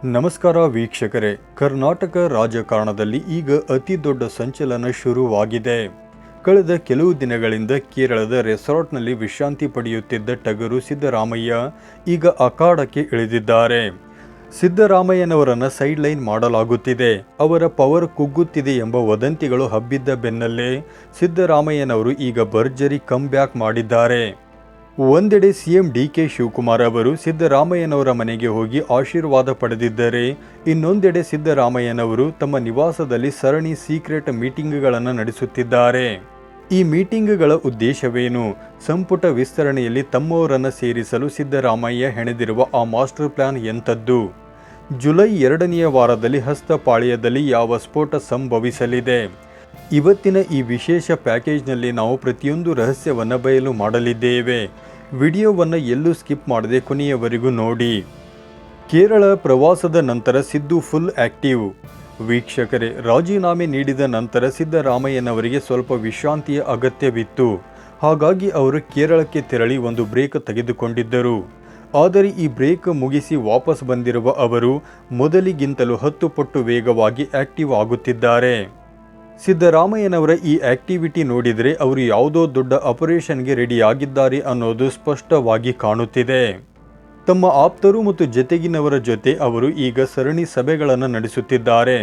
ನಮಸ್ಕಾರ ವೀಕ್ಷಕರೇ. ಕರ್ನಾಟಕ ರಾಜಕಾರಣದಲ್ಲಿ ಈಗ ಅತಿ ದೊಡ್ಡ ಸಂಚಲನ ಶುರುವಾಗಿದೆ. ಕಳೆದ ಕೆಲವು ದಿನಗಳಿಂದ ಕೇರಳದ ರೆಸಾರ್ಟ್ನಲ್ಲಿ ವಿಶ್ರಾಂತಿ ಪಡೆಯುತ್ತಿದ್ದ ಟಗರು ಸಿದ್ದರಾಮಯ್ಯ ಈಗ ಅಖಾಡಕ್ಕೆ ಇಳಿದಿದ್ದಾರೆ. ಸಿದ್ದರಾಮಯ್ಯನವರನ್ನು ಸೈಡ್ ಲೈನ್ ಮಾಡಲಾಗುತ್ತಿದೆ, ಅವರ ಪವರ್ ಕುಗ್ಗುತ್ತಿದೆ ಎಂಬ ವದಂತಿಗಳು ಹಬ್ಬಿದ್ದ ಬೆನ್ನಲ್ಲೇ ಸಿದ್ದರಾಮಯ್ಯನವರು ಈಗ ಭರ್ಜರಿ ಕಮ್ ಬ್ಯಾಕ್ ಮಾಡಿದ್ದಾರೆ. ಒಂದೆಡೆ ಸಿಎಂ ಡಿಕೆ ಶಿವಕುಮಾರ್ ಅವರು ಸಿದ್ದರಾಮಯ್ಯನವರ ಮನೆಗೆ ಹೋಗಿ ಆಶೀರ್ವಾದ ಪಡೆದಿದ್ದರೆ, ಇನ್ನೊಂದೆಡೆ ಸಿದ್ದರಾಮಯ್ಯನವರು ತಮ್ಮ ನಿವಾಸದಲ್ಲಿ ಸರಣಿ ಸೀಕ್ರೆಟ್ ಮೀಟಿಂಗ್ಗಳನ್ನು ನಡೆಸುತ್ತಿದ್ದಾರೆ. ಈ ಮೀಟಿಂಗ್ಗಳ ಉದ್ದೇಶವೇನು? ಸಂಪುಟ ವಿಸ್ತರಣೆಯಲ್ಲಿ ತಮ್ಮವರನ್ನು ಸೇರಿಸಲು ಸಿದ್ದರಾಮಯ್ಯ ಹೆಣೆದಿರುವ ಆ ಮಾಸ್ಟರ್ ಪ್ಲಾನ್ ಎಂಥದ್ದು? ಜುಲೈ 2ನೇ ವಾರದಲ್ಲಿ ಹಸ್ತಪಾಳ್ಯದಲ್ಲಿ ಯಾವ ಸ್ಫೋಟ ಸಂಭವಿಸಲಿದೆ? ಇವತ್ತಿನ ಈ ವಿಶೇಷ ಪ್ಯಾಕೇಜ್ನಲ್ಲಿ ನಾವು ಪ್ರತಿಯೊಂದು ರಹಸ್ಯವನ್ನು ಬಯಲು ಮಾಡಲಿದ್ದೇವೆ. ವಿಡಿಯೋವನ್ನು ಎಲ್ಲೂ ಸ್ಕಿಪ್ ಮಾಡದೆ ಕೊನೆಯವರೆಗೂ ನೋಡಿ. ಕೇರಳ ಪ್ರವಾಸದ ನಂತರ ಸಿದ್ದು ಫುಲ್ ಆಕ್ಟಿವ್. ವೀಕ್ಷಕರೇ, ರಾಜೀನಾಮೆ ನೀಡಿದ ನಂತರ ಸಿದ್ದರಾಮಯ್ಯನವರಿಗೆ ಸ್ವಲ್ಪ ವಿಶ್ರಾಂತಿಯ ಅಗತ್ಯವಿತ್ತು. ಹಾಗಾಗಿ ಅವರು ಕೇರಳಕ್ಕೆ ತೆರಳಿ ಒಂದು ಬ್ರೇಕ್ ತೆಗೆದುಕೊಂಡಿದ್ದರು. ಆದರೆ ಈ ಬ್ರೇಕ್ ಮುಗಿಸಿ ವಾಪಸ್ ಬಂದಿರುವ ಅವರು ಮೊದಲಿಗಿಂತಲೂ 10 ಪಟ್ಟು ವೇಗವಾಗಿ ಆಕ್ಟಿವ್ ಆಗುತ್ತಿದ್ದಾರೆ. ಸಿದ್ದರಾಮಯ್ಯನವರ ಈ ಆಕ್ಟಿವಿಟಿ ನೋಡಿದರೆ ಅವರು ಯಾವುದೋ ದೊಡ್ಡ ಆಪರೇಷನ್ಗೆ ರೆಡಿಯಾಗಿದ್ದಾರೆ ಅನ್ನೋದು ಸ್ಪಷ್ಟವಾಗಿ ಕಾಣುತ್ತಿದೆ. ತಮ್ಮ ಆಪ್ತರು ಮತ್ತು ಜತೆಗಿನವರ ಜೊತೆ ಅವರು ಈಗ ಸರಣಿ ಸಭೆಗಳನ್ನು ನಡೆಸುತ್ತಿದ್ದಾರೆ.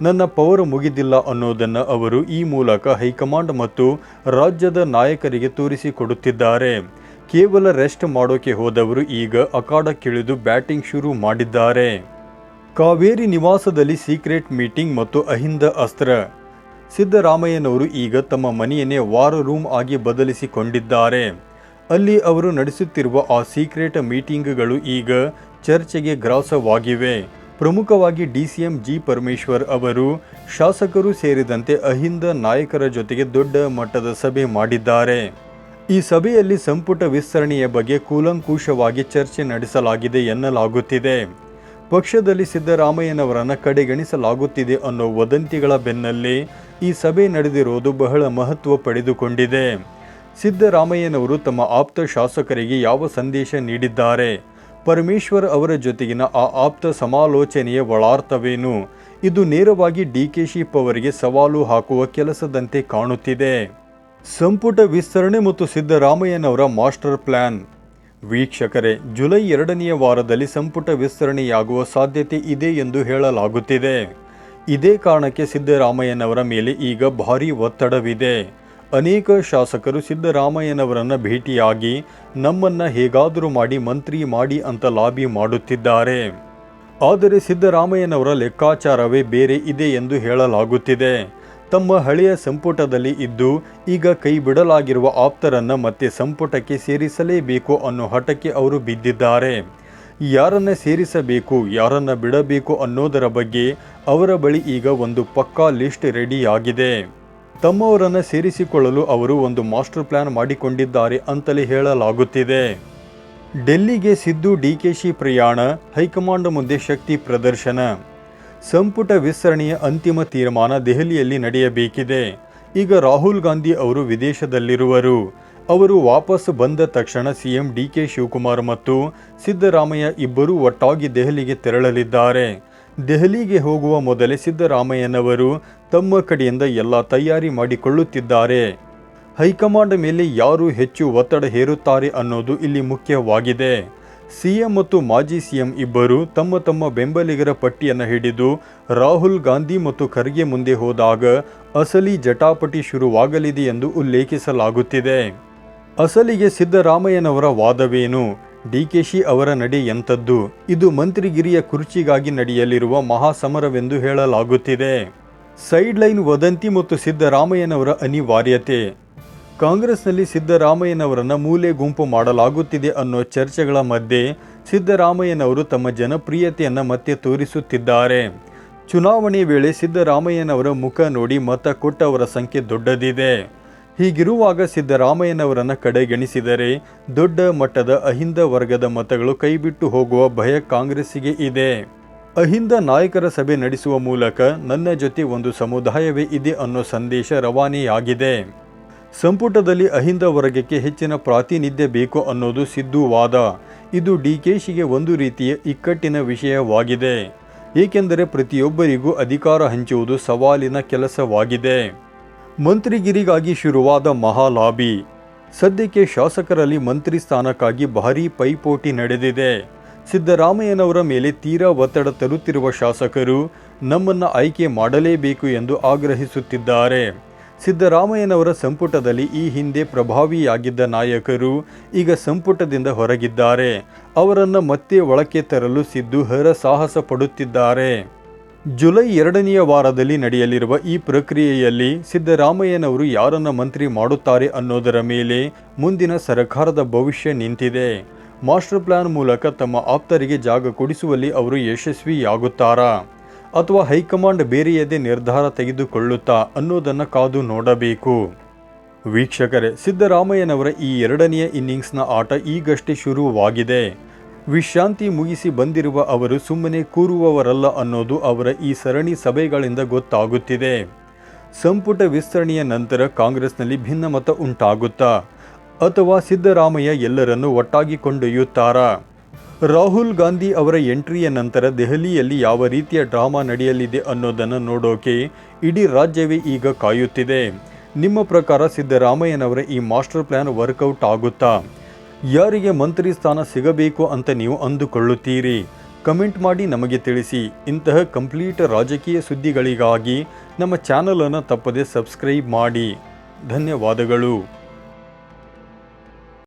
ನನ್ನ ಪವರ್ ಮುಗಿದಿಲ್ಲ ಅನ್ನೋದನ್ನು ಅವರು ಈ ಮೂಲಕ ಹೈಕಮಾಂಡ್ ಮತ್ತು ರಾಜ್ಯದ ನಾಯಕರಿಗೆ ತೋರಿಸಿಕೊಡುತ್ತಿದ್ದಾರೆ. ಕೇವಲ ರೆಸ್ಟ್ ಮಾಡೋಕೆ ಹೋದವರು ಈಗ ಅಖಾಡಕ್ಕಿಳಿದು ಬ್ಯಾಟಿಂಗ್ ಶುರು ಮಾಡಿದ್ದಾರೆ. ಕಾವೇರಿ ನಿವಾಸದಲ್ಲಿ ಸೀಕ್ರೆಟ್ ಮೀಟಿಂಗ್ ಮತ್ತು ಅಹಿಂದ ಅಸ್ತ್ರ. ಸಿದ್ದರಾಮಯ್ಯನವರು ಈಗ ತಮ್ಮ ಮನೆಯನ್ನೇ ವಾರ್ ರೂಮ್ ಆಗಿ ಬದಲಿಸಿಕೊಂಡಿದ್ದಾರೆ. ಅಲ್ಲಿ ಅವರು ನಡೆಸುತ್ತಿರುವ ಆ ಸೀಕ್ರೆಟ್ ಮೀಟಿಂಗ್ಗಳು ಈಗ ಚರ್ಚೆಗೆ ಗ್ರಾಸವಾಗಿವೆ. ಪ್ರಮುಖವಾಗಿ ಡಿಸಿಎಂ ಜಿ ಪರಮೇಶ್ವರ್ ಅವರು ಶಾಸಕರು ಸೇರಿದಂತೆ ಅಹಿಂದ ನಾಯಕರ ಜೊತೆಗೆ ದೊಡ್ಡ ಮಟ್ಟದ ಸಭೆ ಮಾಡಿದ್ದಾರೆ. ಈ ಸಭೆಯಲ್ಲಿ ಸಂಪುಟ ವಿಸ್ತರಣೆಯ ಬಗ್ಗೆ ಕೂಲಂಕುಷವಾಗಿ ಚರ್ಚೆ ನಡೆಸಲಾಗಿದೆ ಎನ್ನಲಾಗುತ್ತಿದೆ. ಪಕ್ಷದಲ್ಲಿ ಸಿದ್ದರಾಮಯ್ಯನವರನ್ನು ಕಡೆಗಣಿಸಲಾಗುತ್ತಿದೆ ಅನ್ನೋ ವದಂತಿಗಳ ಬೆನ್ನಲ್ಲೇ ಈ ಸಭೆ ನಡೆದಿರೋದು ಬಹಳ ಮಹತ್ವ ಪಡೆದುಕೊಂಡಿದೆ. ಸಿದ್ದರಾಮಯ್ಯನವರು ತಮ್ಮ ಆಪ್ತ ಶಾಸಕರಿಗೆ ಯಾವ ಸಂದೇಶ ನೀಡಿದ್ದಾರೆ? ಪರಮೇಶ್ವರ್ ಅವರ ಜೊತೆಗಿನ ಆ ಆಪ್ತ ಸಮಾಲೋಚನೆಯ ಒಳಾರ್ಥವೇನು? ಇದು ನೇರವಾಗಿ ಡಿಕೆಶಿ ಪವರ್ಗೆ ಸವಾಲು ಹಾಕುವ ಕೆಲಸದಂತೆ ಕಾಣುತ್ತಿದೆ. ಸಂಪುಟ ವಿಸ್ತರಣೆ ಮತ್ತು ಸಿದ್ದರಾಮಯ್ಯನವರ ಮಾಸ್ಟರ್ ಪ್ಲಾನ್. ವೀಕ್ಷಕರೇ, ಜುಲೈ 2ನೇ ವಾರದಲ್ಲಿ ಸಂಪುಟ ವಿಸ್ತರಣೆಯಾಗುವ ಸಾಧ್ಯತೆ ಇದೆ ಎಂದು ಹೇಳಲಾಗುತ್ತಿದೆ. ಇದೇ ಕಾರಣಕ್ಕೆ ಸಿದ್ದರಾಮಯ್ಯನವರ ಮೇಲೆ ಈಗ ಭಾರೀ ಒತ್ತಡವಿದೆ. ಅನೇಕ ಶಾಸಕರು ಸಿದ್ದರಾಮಯ್ಯನವರನ್ನು ಭೇಟಿಯಾಗಿ ನಮ್ಮನ್ನು ಹೇಗಾದರೂ ಮಾಡಿ ಮಂತ್ರಿ ಮಾಡಿ ಅಂತ ಲಾಬಿ ಮಾಡುತ್ತಿದ್ದಾರೆ. ಆದರೆ ಸಿದ್ದರಾಮಯ್ಯನವರ ಲೆಕ್ಕಾಚಾರವೇ ಬೇರೆ ಇದೆ ಎಂದು ಹೇಳಲಾಗುತ್ತಿದೆ. ತಮ್ಮ ಹಳೆಯ ಸಂಪುಟದಲ್ಲಿ ಇದ್ದು ಈಗ ಕೈ ಬಿಡಲಾಗಿರುವ ಆಪ್ತರನ್ನು ಮತ್ತೆ ಸಂಪುಟಕ್ಕೆ ಸೇರಿಸಲೇಬೇಕು ಅನ್ನೋ ಹಠಕ್ಕೆ ಅವರು ಬಿದ್ದಿದ್ದಾರೆ. ಯಾರನ್ನ ಸೇರಿಸಬೇಕು, ಯಾರನ್ನ ಬಿಡಬೇಕು ಅನ್ನೋದರ ಬಗ್ಗೆ ಅವರ ಬಳಿ ಈಗ ಒಂದು ಪಕ್ಕಾ ಲಿಸ್ಟ್ ರೆಡಿಯಾಗಿದೆ. ತಮ್ಮವರನ್ನು ಸೇರಿಸಿಕೊಳ್ಳಲು ಅವರು ಒಂದು ಮಾಸ್ಟರ್ ಪ್ಲಾನ್ ಮಾಡಿಕೊಂಡಿದ್ದಾರೆ ಅಂತಲೇ ಹೇಳಲಾಗುತ್ತಿದೆ. ಡೆಲ್ಲಿಗೆ ಸಿದ್ದು ಡಿಕೆಶಿ ಪ್ರಯಾಣ, ಹೈಕಮಾಂಡ್ ಮುಂದೆ ಶಕ್ತಿ ಪ್ರದರ್ಶನ. ಸಂಪುಟ ವಿಸ್ತರಣೆಯ ಅಂತಿಮ ತೀರ್ಮಾನ ದೆಹಲಿಯಲ್ಲಿ ನಡೆಯಬೇಕಿದೆ. ಈಗ ರಾಹುಲ್ ಗಾಂಧಿ ಅವರು ವಿದೇಶದಲ್ಲಿರುವರು. ಅವರು ವಾಪಸ್ ಬಂದ ತಕ್ಷಣ ಸಿಎಂ ಡಿಕೆ ಶಿವಕುಮಾರ್ ಮತ್ತು ಸಿದ್ದರಾಮಯ್ಯ ಇಬ್ಬರೂ ಒಟ್ಟಾಗಿ ದೆಹಲಿಗೆ ತೆರಳಲಿದ್ದಾರೆ. ದೆಹಲಿಗೆ ಹೋಗುವ ಮೊದಲೇ ಸಿದ್ದರಾಮಯ್ಯನವರು ತಮ್ಮ ಕಡೆಯಿಂದ ಎಲ್ಲ ತಯಾರಿ ಮಾಡಿಕೊಳ್ಳುತ್ತಿದ್ದಾರೆ. ಹೈಕಮಾಂಡ್ ಮೇಲೆ ಯಾರು ಹೆಚ್ಚು ಒತ್ತಡ ಹೇರುತ್ತಾರೆ ಅನ್ನೋದು ಇಲ್ಲಿ ಮುಖ್ಯವಾಗಿದೆ. ಸಿಎಂ ಮತ್ತು ಮಾಜಿ ಸಿಎಂ ಇಬ್ಬರು ತಮ್ಮ ತಮ್ಮ ಬೆಂಬಲಿಗರ ಪಟ್ಟಿಯನ್ನು ಹಿಡಿದು ರಾಹುಲ್ ಗಾಂಧಿ ಮತ್ತು ಖರ್ಗೆ ಮುಂದೆ ಹೋದಾಗ ಅಸಲಿ ಜಟಾಪಟಿ ಶುರುವಾಗಲಿದೆ ಎಂದು ಉಲ್ಲೇಖಿಸಲಾಗುತ್ತಿದೆ. ಅಸಲಿಗೆ ಸಿದ್ದರಾಮಯ್ಯನವರ ವಾದವೇನು? ಡಿಕೆಶಿ ಅವರ ನಡೆ ಎಂಥದ್ದು? ಇದು ಮಂತ್ರಿಗಿರಿಯ ಕುರ್ಚಿಗಾಗಿ ನಡೆಯಲಿರುವ ಮಹಾಸಮರವೆಂದು ಹೇಳಲಾಗುತ್ತಿದೆ. ಸೈಡ್ ಲೈನ್ ವದಂತಿ ಮತ್ತು ಸಿದ್ದರಾಮಯ್ಯನವರ ಅನಿವಾರ್ಯತೆ. ಕಾಂಗ್ರೆಸ್ನಲ್ಲಿ ಸಿದ್ದರಾಮಯ್ಯನವರನ್ನು ಮೂಲೆ ಗುಂಪು ಮಾಡಲಾಗುತ್ತಿದೆ ಅನ್ನೋ ಚರ್ಚೆಗಳ ಮಧ್ಯೆ ಸಿದ್ದರಾಮಯ್ಯನವರು ತಮ್ಮ ಜನಪ್ರಿಯತೆಯನ್ನು ಮತ್ತೆ ತೋರಿಸುತ್ತಿದ್ದಾರೆ. ಚುನಾವಣೆ ವೇಳೆ ಸಿದ್ದರಾಮಯ್ಯನವರ ಮುಖ ನೋಡಿ ಮತ ಕೊಟ್ಟವರ ಸಂಖ್ಯೆ ದೊಡ್ಡದಿದೆ. ಹೀಗಿರುವಾಗ ಸಿದ್ದರಾಮಯ್ಯನವರನ್ನು ಕಡೆಗಣಿಸಿದರೆ ದೊಡ್ಡ ಮಟ್ಟದ ಅಹಿಂದ ವರ್ಗದ ಮತಗಳು ಕೈಬಿಟ್ಟು ಹೋಗುವ ಭಯ ಕಾಂಗ್ರೆಸ್ಸಿಗೆ ಇದೆ. ಅಹಿಂದ ನಾಯಕರ ಸಭೆ ನಡೆಸುವ ಮೂಲಕ ನನ್ನ ಜೊತೆ ಒಂದು ಸಮುದಾಯವೇ ಇದೆ ಅನ್ನೋ ಸಂದೇಶ ರವಾನೆಯಾಗಿದೆ. ಸಂಪುಟದಲ್ಲಿ ಅಹಿಂದ ವರ್ಗಕ್ಕೆ ಹೆಚ್ಚಿನ ಪ್ರಾತಿನಿಧ್ಯ ಬೇಕು ಅನ್ನೋದು ಸಿದ್ದು ವಾದ. ಇದು ಡಿಕೆಶಿಗೆ ಒಂದು ರೀತಿಯ ಇಕ್ಕಟ್ಟಿನ ವಿಷಯವಾಗಿದೆ. ಏಕೆಂದರೆ ಪ್ರತಿಯೊಬ್ಬರಿಗೂ ಅಧಿಕಾರ ಹಂಚುವುದು ಸವಾಲಿನ ಕೆಲಸವಾಗಿದೆ. ಮಂತ್ರಿಗಿರಿಗಾಗಿ ಶುರುವಾದ ಮಹಾಲಾಬಿ. ಸದ್ಯಕ್ಕೆ ಶಾಸಕರಲ್ಲಿ ಮಂತ್ರಿ ಸ್ಥಾನಕ್ಕಾಗಿ ಭಾರೀ ಪೈಪೋಟಿ ನಡೆದಿದೆ. ಸಿದ್ದರಾಮಯ್ಯನವರ ಮೇಲೆ ತೀರಾ ಒತ್ತಡ ತರುತ್ತಿರುವ ಶಾಸಕರು ನಮ್ಮನ್ನು ಆಯ್ಕೆ ಮಾಡಲೇಬೇಕು ಎಂದು ಆಗ್ರಹಿಸುತ್ತಿದ್ದಾರೆ. ಸಿದ್ದರಾಮಯ್ಯನವರ ಸಂಪುಟದಲ್ಲಿ ಈ ಹಿಂದೆ ಪ್ರಭಾವಿಯಾಗಿದ್ದ ನಾಯಕರು ಈಗ ಸಂಪುಟದಿಂದ ಹೊರಗಿದ್ದಾರೆ. ಅವರನ್ನು ಮತ್ತೆ ಒಳಕ್ಕೆ ತರಲು ಸಿದ್ದು ಹರಸಾಹಸ ಪಡುತ್ತಿದ್ದಾರೆ. ಜುಲೈ 2ನೇ ವಾರದಲ್ಲಿ ನಡೆಯಲಿರುವ ಈ ಪ್ರಕ್ರಿಯೆಯಲ್ಲಿ ಸಿದ್ದರಾಮಯ್ಯನವರು ಯಾರನ್ನ ಮಂತ್ರಿ ಮಾಡುತ್ತಾರೆ ಅನ್ನೋದರ ಮೇಲೆ ಮುಂದಿನ ಸರ್ಕಾರದ ಭವಿಷ್ಯ ನಿಂತಿದೆ. ಮಾಸ್ಟರ್ ಪ್ಲಾನ್ ಮೂಲಕ ತಮ್ಮ ಆಪ್ತರಿಗೆ ಜಾಗ ಕೊಡಿಸುವಲ್ಲಿ ಅವರು ಯಶಸ್ವಿಯಾಗುತ್ತಾರಾ ಅಥವಾ ಹೈಕಮಾಂಡ್ ಬೇರೆಯದೇ ನಿರ್ಧಾರ ತೆಗೆದುಕೊಳ್ಳುತ್ತಾ ಅನ್ನೋದನ್ನು ಕಾದು ನೋಡಬೇಕು. ವೀಕ್ಷಕರೇ, ಸಿದ್ದರಾಮಯ್ಯನವರ ಈ 2ನೇ ಇನ್ನಿಂಗ್ಸ್ನ ಆಟ ಈಗಷ್ಟೇ ಶುರುವಾಗಿದೆ. ವಿಶ್ರಾಂತಿ ಮುಗಿಸಿ ಬಂದಿರುವ ಅವರು ಸುಮ್ಮನೆ ಕೂರುವವರಲ್ಲ ಅನ್ನೋದು ಅವರ ಈ ಸರಣಿ ಸಭೆಗಳಿಂದ ಗೊತ್ತಾಗುತ್ತಿದೆ. ಸಂಪುಟ ವಿಸ್ತರಣೆಯ ನಂತರ ಕಾಂಗ್ರೆಸ್ನಲ್ಲಿ ಭಿನ್ನಮತ ಉಂಟಾಗುತ್ತಾ ಅಥವಾ ಸಿದ್ದರಾಮಯ್ಯ ಎಲ್ಲರನ್ನೂ ಒಟ್ಟಾಗಿ ಕೊಂಡೊಯ್ಯುತ್ತಾರಾ? ರಾಹುಲ್ ಗಾಂಧಿ ಅವರ ಎಂಟ್ರಿಯ ನಂತರ ದೆಹಲಿಯಲ್ಲಿ ಯಾವ ರೀತಿಯ ಡ್ರಾಮಾ ನಡೆಯಲಿದೆ ಅನ್ನೋದನ್ನು ನೋಡೋಕೆ ಇಡೀ ರಾಜ್ಯವೇ ಈಗ ಕಾಯುತ್ತಿದೆ. ನಿಮ್ಮ ಪ್ರಕಾರ ಸಿದ್ದರಾಮಯ್ಯನವರ ಈ ಮಾಸ್ಟರ್ ಪ್ಲಾನ್ ವರ್ಕೌಟ್ ಆಗುತ್ತಾ? ಯಾರಿಗೆ ಮಂತ್ರಿ ಸ್ಥಾನ ಸಿಗಬೇಕು ಅಂತ ನೀವು ಅಂದುಕೊಳ್ಳುತ್ತೀರಿ? ಕಮೆಂಟ್ ಮಾಡಿ ನಮಗೆ ತಿಳಿಸಿ. ಇಂತಹ ಕಂಪ್ಲೀಟ್ ರಾಜಕೀಯ ಸುದ್ದಿಗಳಿಗಾಗಿ ನಮ್ಮ ಚಾನಲನ್ನು ತಪ್ಪದೆ ಸಬ್ಸ್ಕ್ರೈಬ್ ಮಾಡಿ. ಧನ್ಯವಾದಗಳು.